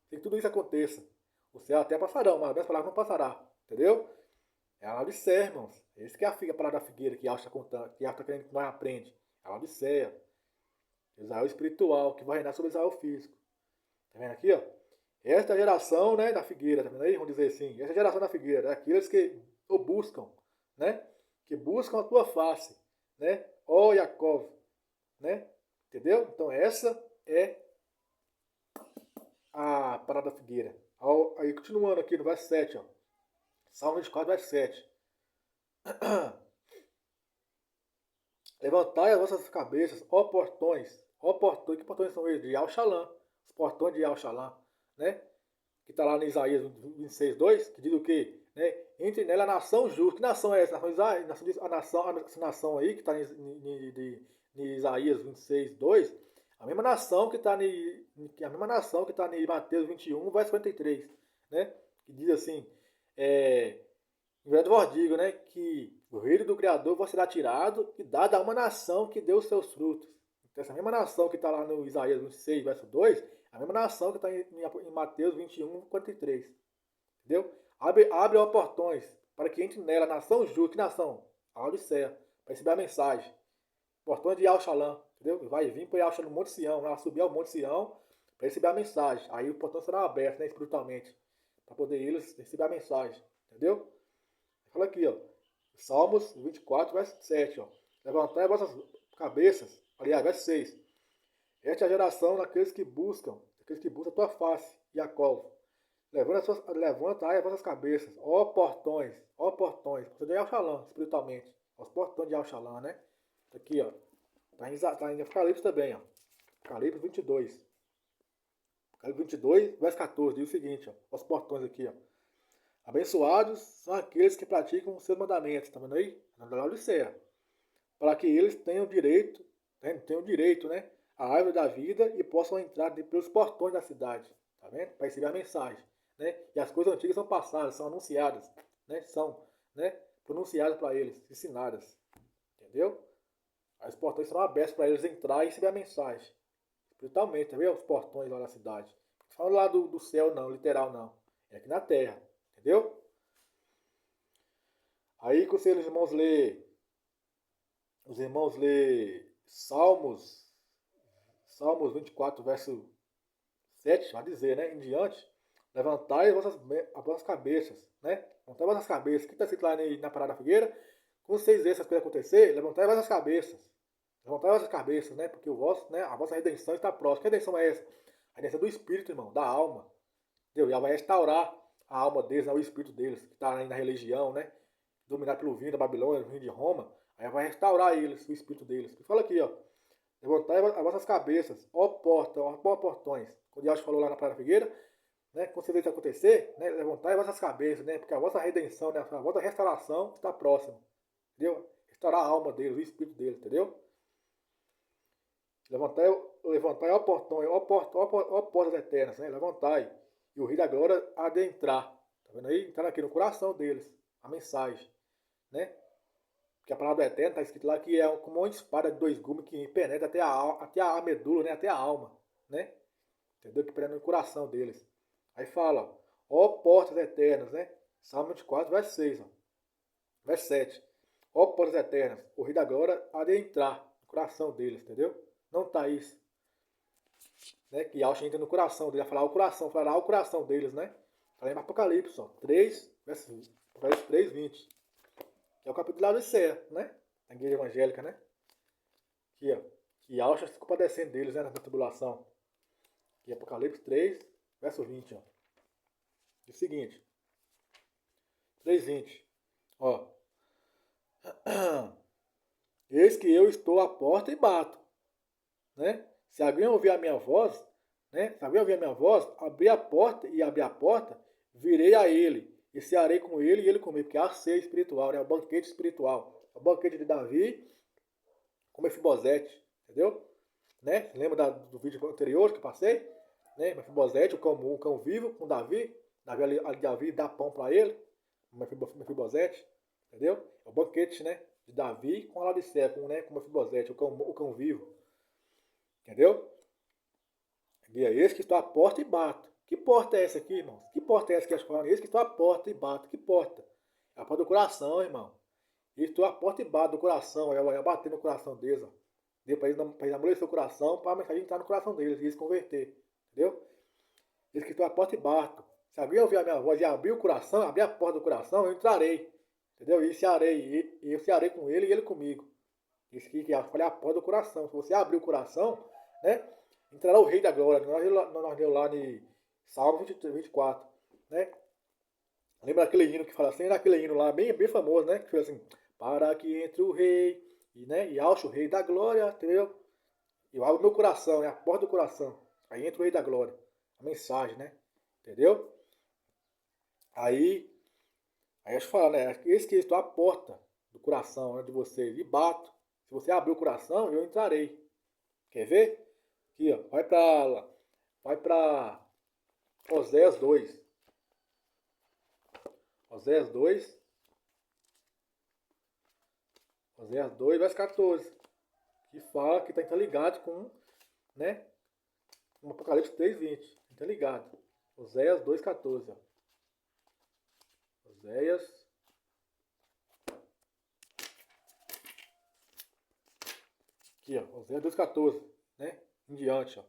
Sem que tudo isso aconteça. O céu até passarão, mas as minhas palavras não passará. Entendeu? É a Laodiceia, irmãos. Esse que é a palavra da figueira que acha contando, que acha querendo que nós aprende. É a Laodiceia. Israel espiritual, que vai reinar sobre Israel físico. Tá vendo aqui, ó? Esta geração, né, da figueira, tá vendo aí? Vamos dizer assim. Essa geração da figueira é aqueles que o buscam, né? Que buscam a tua face, né? Ó Jacob, né? Entendeu? Então essa é a parada da figueira. Aí continuando aqui no verso 7, ó. Salmo 24, verso 7. Levantai as vossas cabeças, ó portões. Ó portões, que portões são eles? De Al-Shalom. Os portões de Al-Shalom, né? Que está lá em Isaías 26:2, que diz o quê? Né? Entre nela a nação justa. Que nação é essa? Essa nação aí, que está em Isaías 26:2, a mesma nação que está em Mateus 21, verso 43, né? Que diz assim, em verdade digo, né? Que o reino do Criador vai ser tirado e dado a uma nação que deu os seus frutos. Então, essa mesma nação que está lá no Isaías 26, verso 2, a mesma nação que está em Mateus 21, 43. Entendeu? Abre os portões para que entre nela, nação justa. Que nação? A Laodiceia. Para receber a mensagem. Portões de Al-Shalom. Entendeu? Vai vir para Al-Shalom no Monte Sião. Ela subir ao Monte Sião para receber a mensagem. Aí o portão será aberto, né, espiritualmente. Para poder eles receber a mensagem. Entendeu? Fala aqui, ó. Salmos 24, verso 7. Ó. Levantai as vossas cabeças. Aliás, verso 6. Esta é a geração daqueles que buscam a tua face, Jacó. Levanta aí as vossas cabeças, ó portões, portões de Al-Shalom, espiritualmente, os portões de Al-Shalom, né? Aqui, ó, tá em Apocalipse também, ó, Apocalipse 22. Apocalipse 22, verso 14, diz o seguinte, ó, os portões aqui, ó. Abençoados são aqueles que praticam os seus mandamentos, tá vendo aí? Na Laodiceia. Para que eles tenham direito, né, à árvore da vida e possam entrar pelos portões da cidade, tá vendo? Para receber a mensagem, né? E as coisas antigas são passadas, são anunciadas, né? São, né, pronunciadas para eles, ensinadas, entendeu? Os portões serão abertos para eles entrar e receber a mensagem, espiritualmente, tá vendo? Os portões lá da cidade. Não falo lá do céu não, literal não, é aqui na terra, entendeu? Aí que os irmãos lê Salmos 24, verso 7, vai dizer, né? Em diante, levantai as vossas cabeças, né? Levantai as vossas cabeças. O que está escrito lá na parada da figueira? Quando vocês verem essas coisas acontecer, levantai as vossas cabeças. Levantai as vossas cabeças, né? Porque a vossa redenção está próxima. Que redenção é essa? A redenção do espírito, irmão, da alma. Deus já vai restaurar a alma deles, né? O espírito deles, que está aí na religião, né? Dominado pelo vinho da Babilônia, o vinho de Roma. Aí vai restaurar eles, o espírito deles. Fala aqui, ó. Levantai as vossas cabeças, ó portões. Quando Deus falou lá na Praia da Figueira, né, quando você vê isso acontecer, né, levantai as vossas cabeças, né, porque a vossa redenção, né, a vossa restauração está próxima. Entendeu? Restaurar a alma deles, o espírito deles, entendeu? Levantai, ó portões, ó portas eternas, né, levantai. E o Rei da Glória adentrar. Tá vendo aí? Entrar aqui no coração deles, a mensagem, né? Que a palavra eterna está escrito lá que é como uma espada de 2 gumes que penetra até a medula, né? Até a alma, né? Entendeu? Que penetra no coração deles. Aí fala, ó portas eternas, né? Salmo 24, verso 6, ó. Verso 7. Ó portas eternas, o Rei da Glória há de entrar no coração deles, entendeu? Não tá isso. Né? Que Yahshua entra no coração deles, falará o coração deles, né? Fala em Apocalipse, ó. 3, verso 3, 20. É o capítulo da Laodiceia, né? A igreja evangélica, né? Aqui, ó. Que Yahshua se compadecendo deles, né? Na tribulação. Aqui, Apocalipse 3, verso 20, ó. Diz o seguinte. 3:20. Ó. Eis que eu estou à porta e bato, né? Se alguém ouvir a minha voz, né? Se alguém ouvir a minha voz, abrir a porta, virei a ele. E cearei com ele e ele comigo, porque é a ceia espiritual, né? O banquete espiritual. O banquete de Davi com Mefibosete, entendeu? Né? Lembra do vídeo anterior que eu passei? Né? Mefibosete, o cão vivo com Davi. Davi dá pão para ele, Mefibosete, entendeu? É o banquete, né? De Davi com a Laodiceia, com Mefibosete, o cão vivo. Entendeu? E é esse que estou à porta e bato. Que porta é essa aqui, irmãos? Que porta é essa que eles falam? Esse que estou à porta e bato. Que porta? É a porta do coração, irmão. E estou à porta e bato do coração. Eu bater no coração deles, ó. Para eles amolecer o coração, para a mensagem entrar no coração deles e eles converter. Entendeu? Esse que estou à porta e bato. Se alguém ouvir a minha voz e abrir o coração, abrir a porta do coração, eu entrarei. Entendeu? E eu cearei com ele e ele comigo. Isso que eu falei, a porta do coração. Se você abrir o coração, né? Entrará o Rei da Glória. Nós leu lá em Salmo 24, né? Lembra aquele hino que fala assim? Era aquele hino lá, bem famoso, né? Que foi assim, para que entre o Rei, e acho o Rei da Glória, entendeu? Eu abro meu coração, é a porta do coração. Aí entra o Rei da Glória. A mensagem, né? Entendeu? Aí eu falo, né? Esse que estou à porta do coração, né, de vocês, e bato. Se você abrir o coração, eu entrarei. Quer ver? Aqui, ó. Vai para Oséias 2. Oséias 2. Oséias 2, verso 14. Que fala que está interligado com, né? Com Apocalipse 3:20. Interligado. Oséias 2:14. Oséias. Aqui, ó. Oséias 2:14. Né? Em diante, ó.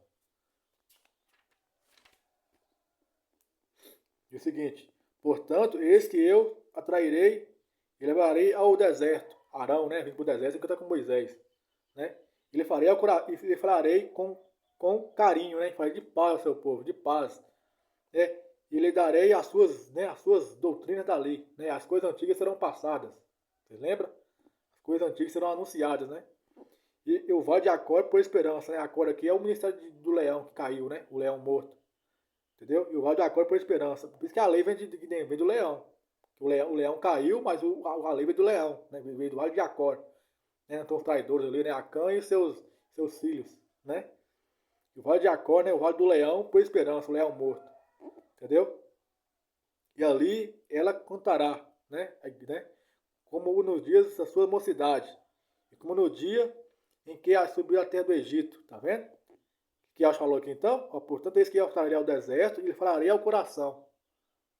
E o seguinte: portanto, eis que eu atrairei e levarei ao deserto. Arão, né? Vim para o deserto e cantar com Moisés, né? E lhe falarei com carinho, né? Falei de paz ao seu povo, de paz, né? E lhe darei as suas doutrinas da lei, né? As coisas antigas serão passadas. Você lembra? As coisas antigas serão anunciadas, né? E eu vou de Acor por esperança, né? Acor aqui é o ministério do leão que caiu, né? O leão morto. Entendeu? E o vale de Acor por esperança. Por isso que a lei vem do leão. O leão caiu, mas a lei veio do leão, né? Veio do vale de Jacó. Né? Então os traidores ali, né? Acã e seus filhos, né? E o vale de Jacó, né? O vale do leão por esperança, o leão morto. Entendeu? E ali ela cantará, né? Como nos dias da sua mocidade. E como no dia em que subiu a terra do Egito. Tá vendo? Que Yahshua falou aqui então? Ó, portanto, eis que eu falarei ao deserto e lhe falarei ao coração.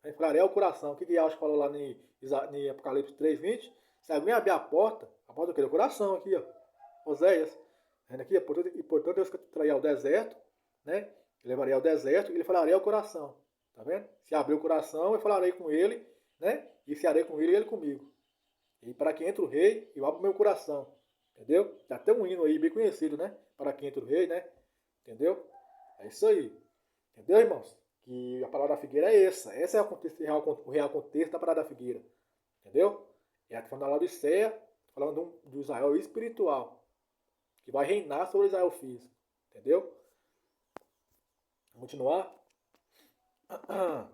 Ele falarei ao coração. O que Yahshua falou lá em Apocalipse 3:20? Se alguém abrir a porta do que? Do coração aqui, ó. Oséias. Vendo aqui, portanto eu trarei ao deserto, né? Levarei ao deserto e lhe falarei ao coração. Tá vendo? Se abrir o coração, eu falarei com ele, né? E se farei com ele e ele comigo. E para que entre o rei, eu abro o meu coração. Entendeu? Tem até um hino aí bem conhecido, né? Para que entre o rei, né? Entendeu? É isso aí. Entendeu, irmãos? Que a palavra da figueira é essa. Esse é o real contexto da palavra da figueira. Entendeu? É falando da Laodiceia, falando do Israel espiritual, que vai reinar sobre o Israel físico. Entendeu? Vamos continuar? Agora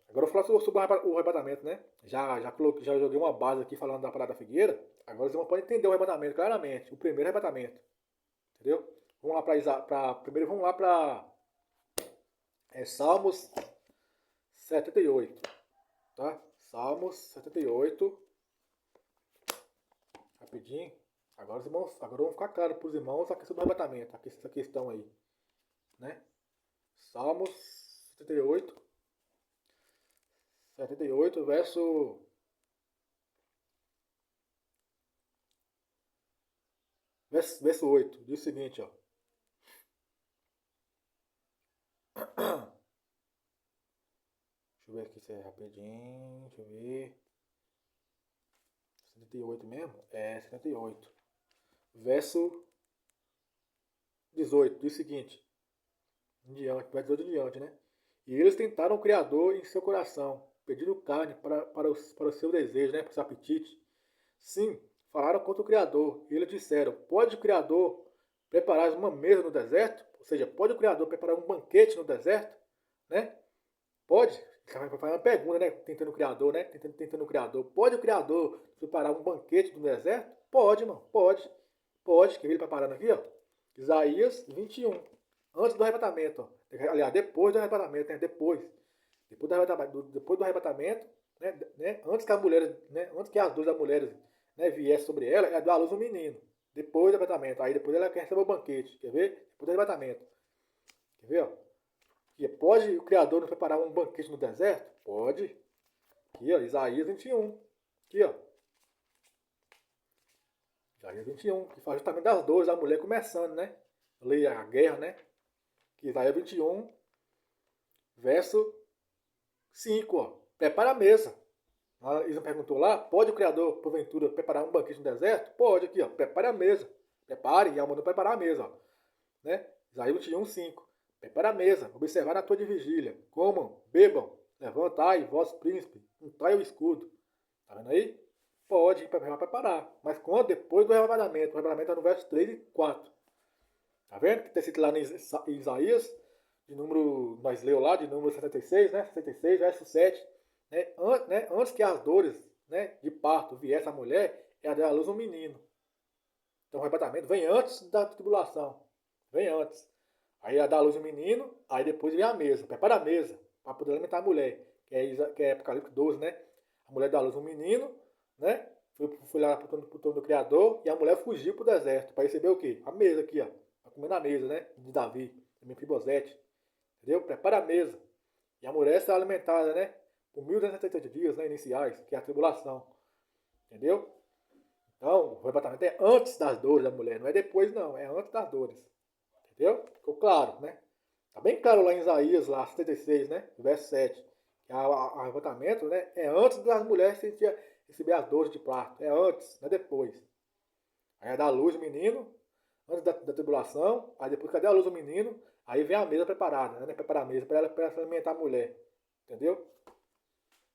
eu vou falar sobre o arrebatamento, né? Já joguei uma base aqui falando da parada da figueira. Agora vocês podem entender o arrebatamento claramente. O primeiro arrebatamento. Entendeu? Vamos lá primeiro vamos lá para Salmos 78. Tá? Salmos 78. Rapidinho. Agora vamos ficar claro para os irmãos a questão do arrebatamento. Essa questão aí. Né? Salmos 78. 78, verso 8. Diz o seguinte, ó. Deixa eu ver aqui se é rapidinho. Deixa eu ver. 78 mesmo? É, 78. Verso 18. Diz o seguinte. Vai 18 em diante, né? E eles tentaram o Criador em seu coração, pedindo carne para o seu desejo, né? Para o seu apetite. Sim, falaram contra o Criador. E eles disseram, pode o Criador preparar uma mesa no deserto? Ou seja, pode o Criador preparar um banquete no deserto? Né? Pode? Vai fazer uma pergunta, né? Tentando o Criador, né? Tentando o Criador. Pode o Criador preparar um banquete no deserto? Pode, irmão. Pode. Pode. Que ele preparando aqui, ó. Isaías 21. Antes do arrebatamento, ó. Aliás, depois do arrebatamento, né? Depois do arrebatamento, né? Antes que as mulheres, né? Antes que as duas mulheres, né, viessem sobre ela, ela deu à luz um menino. Depois do arrebatamento. Aí depois ela quer receber o banquete. Quer ver? Depois do arrebatamento. Quer ver, ó? Pode o Criador nos preparar um banquete no deserto? Pode. Aqui, ó, Isaías 21. Aqui, ó. Isaías 21, que fala justamente das dores da mulher começando, né? Lei a guerra, né? Que Isaías 21, verso 5, ó. Prepara a mesa. Eles perguntou lá, pode o Criador, porventura, preparar um banquete no deserto? Pode, aqui, ó. Prepare a mesa. Prepare, e ela mandou preparar a mesa, ó. Né? Isaías 21, 5. Prepara a mesa, observar na tua de vigília. Comam, bebam, levantai, vós príncipe, untai o escudo. Tá vendo aí? Pode preparar. Mas quando? Depois do arrebatamento. O arrebatamento é no verso 3 e 4. Tá vendo? Que tem escrito lá em Isaías, de número, nós leu lá, de número 76, né? 76, verso 7. Né? Antes que as dores, né, de parto viesse a mulher, ela deu à luz um menino. Então o arrebatamento vem antes da tribulação. Vem antes. Aí ela dá à luz um menino, aí depois vem a mesa. Prepara a mesa para poder alimentar a mulher. Que é Apocalipse 12, né? A mulher dá à luz um menino, né? Foi lá pro trono do Criador e a mulher fugiu pro deserto para receber o quê? A mesa aqui, ó. Para comer na mesa, né? De Davi, de Mefibosete. Entendeu? Prepara a mesa. E a mulher será alimentada, né? Por 1270 dias, né? Iniciais, que é a tribulação. Entendeu? Então, o arrebatamento é antes das dores da mulher, não é depois, não. É antes das dores. Entendeu? Ficou claro, né? Tá bem claro lá em Isaías, lá 76, né? Verso 7. Que o arrebatamento, né? É antes das mulheres receber as dores de parto. É antes, não é depois. Aí dá a luz o menino, antes da tribulação. Aí depois, cadê a luz o menino? Aí vem a mesa preparada, né? Preparar a mesa para ela alimentar a mulher. Entendeu?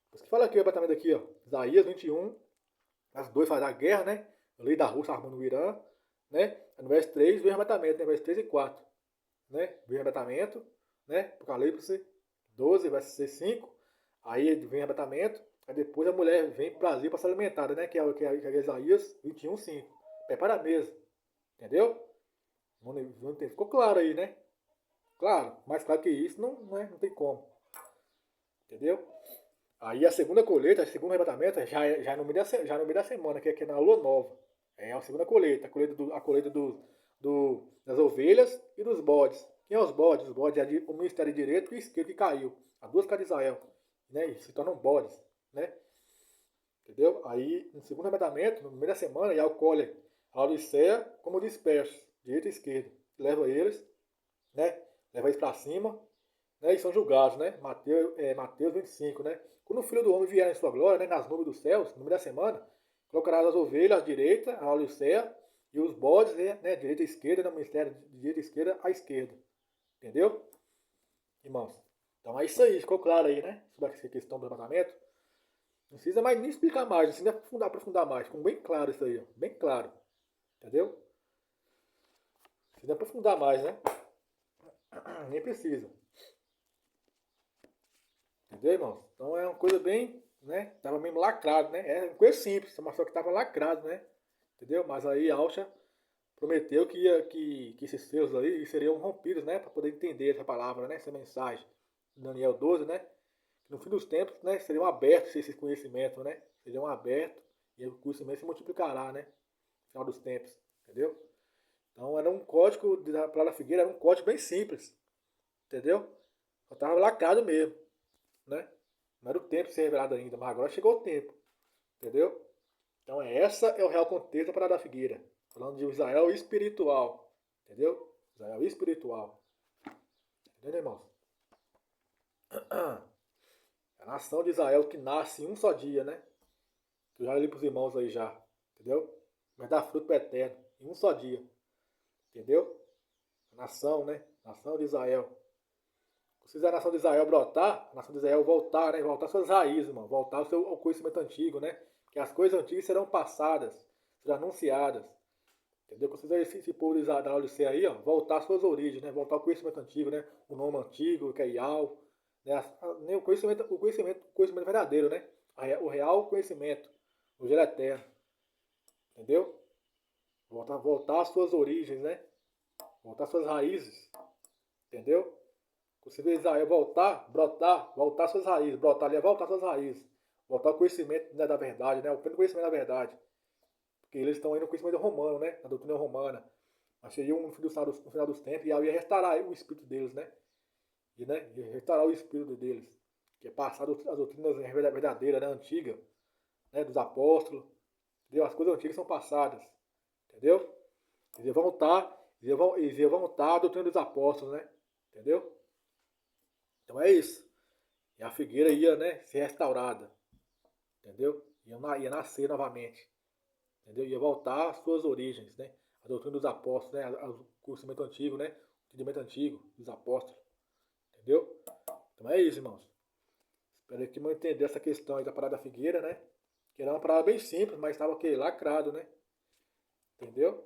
Por isso que fala aqui o arrebatamento aqui, ó. Isaías 21. As duas fazem a guerra, né? A lei da Rússia armando o Irã. Né? No verso 3 vem o arrebatamento, né? Verso 3 e 4. Né? Vem o arrebatamento, né? Apocalipse 12, verso 5. Aí vem o arrebatamento, aí depois a mulher vem para o Brasil para ser alimentada, né? Que é Isaías 21:5. Prepara a mesa, entendeu? Ficou claro aí, né? Claro, mais claro que isso não tem como, entendeu? Aí a segunda colheita, o segundo arrebatamento já é no meio já no meio da semana, que é na lua nova. É a segunda colheita, a colheita das ovelhas e dos bodes. Quem é os bodes? Os bodes é o ministério direito e esquerdo que caiu. As duas casas de Israel. Né? E se tornam bodes. Né? Entendeu? Aí, no segundo arrebatamento, no meio da semana, Yahweh colhe a Laodiceia como dispersos, direita e esquerda. Leva eles, né? Leva eles para cima, né? E são julgados, né? Mateus 25, né? Quando o Filho do Homem vier em sua glória, né? Nas nuvens dos céus, no meio da semana, colocará as ovelhas à direita, a Laodiceia, e os bodes, né? Direita e esquerda, no ministério de direita e esquerda à esquerda. Entendeu? Irmãos. Então é isso aí, ficou claro aí, né? Sobre essa questão do arrebatamento. Não precisa mais nem explicar mais, não precisa aprofundar mais. Ficou bem claro isso aí, ó. Bem claro. Entendeu? Não precisa aprofundar mais, né? Nem precisa. Entendeu, irmão? Então é uma coisa bem, né? Tava mesmo lacrado, né? É uma coisa simples, mas só que tava lacrado, né? Entendeu? Mas aí Alcha prometeu que esses selos aí seriam rompidos, né? Para poder entender essa palavra, né? Essa mensagem. Daniel 12, né? No fim dos tempos, né? Seriam abertos esses conhecimentos, né? Seriam abertos e o conhecimento se multiplicará, né? No final dos tempos, entendeu? Então era um código da Palavra Figueira, era um código bem simples, entendeu? Só estava lacrado mesmo, né? Não era o tempo de ser revelado ainda, mas agora chegou o tempo, entendeu? Então essa é o real contexto da Palavra da Figueira, falando de Israel espiritual, entendeu? Israel espiritual, entendeu, irmãos? A nação de Israel que nasce em um só dia, né? Que eu já li para os irmãos aí já, entendeu? Mas dá fruto eterno, em um só dia, entendeu? A nação, né? Nação de Israel. Se fizer a nação de Israel brotar, a nação de Israel voltar, né? Voltar suas raízes, mano. Voltar ao conhecimento antigo, né? Que as coisas antigas serão passadas, serão anunciadas. Entendeu? Quando fizer esse povo da Laodiceia aí, ó, voltar às suas origens, né? Voltar ao conhecimento antigo, né? O nome antigo, que é Iau, né? O conhecimento verdadeiro, né? O real conhecimento, o gelo eterno. Entendeu? Voltar às suas origens, né? Voltar às suas raízes. Entendeu? Você vê Israel voltar, brotar, voltar às suas raízes. Brotar ali é voltar às suas raízes. Voltar ao conhecimento, né, da verdade, né? O pleno conhecimento da verdade. Porque eles estão aí no conhecimento romano, né? Na doutrina romana. Mas seria no final dos tempos e aí ia restaurar o espírito deles, né? Ia restaurar o espírito deles. Que é passar as doutrinas verdadeiras, né? Antigas, né? Dos apóstolos. Entendeu? As coisas antigas são passadas. Entendeu? Eles iam voltar à doutrina dos apóstolos, né? Entendeu? Então é isso. E a figueira ia, né, ser restaurada. Entendeu? Ia nascer novamente. Entendeu? Ia voltar às suas origens, né? A doutrina dos apóstolos, né? O conhecimento antigo, né? O entendimento antigo dos apóstolos. Entendeu? Então é isso, irmãos. Espero que vão entender essa questão aí da parada da figueira, né? Que era uma parada bem simples, mas estava aqui lacrado, né? Entendeu?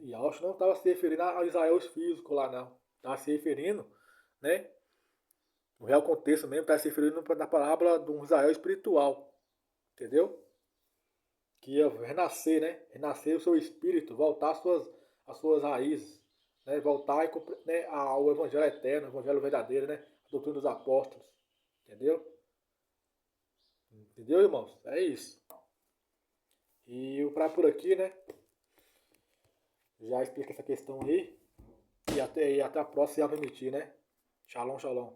E Alcho não estava se referindo a Israel físico lá, não. Estava se referindo, né? No real contexto mesmo, estava se referindo na palavra de um Israel espiritual. Entendeu? Que ia renascer, né? Renascer o seu espírito, voltar às suas raízes, né? Voltar né, ao evangelho eterno, ao evangelho verdadeiro, né? A doutrina dos apóstolos. Entendeu? Entendeu, irmãos? É isso. E o pra por aqui, né? Já explica essa questão aí. E até a próxima, se ela permitir, né? Shalom, shalom.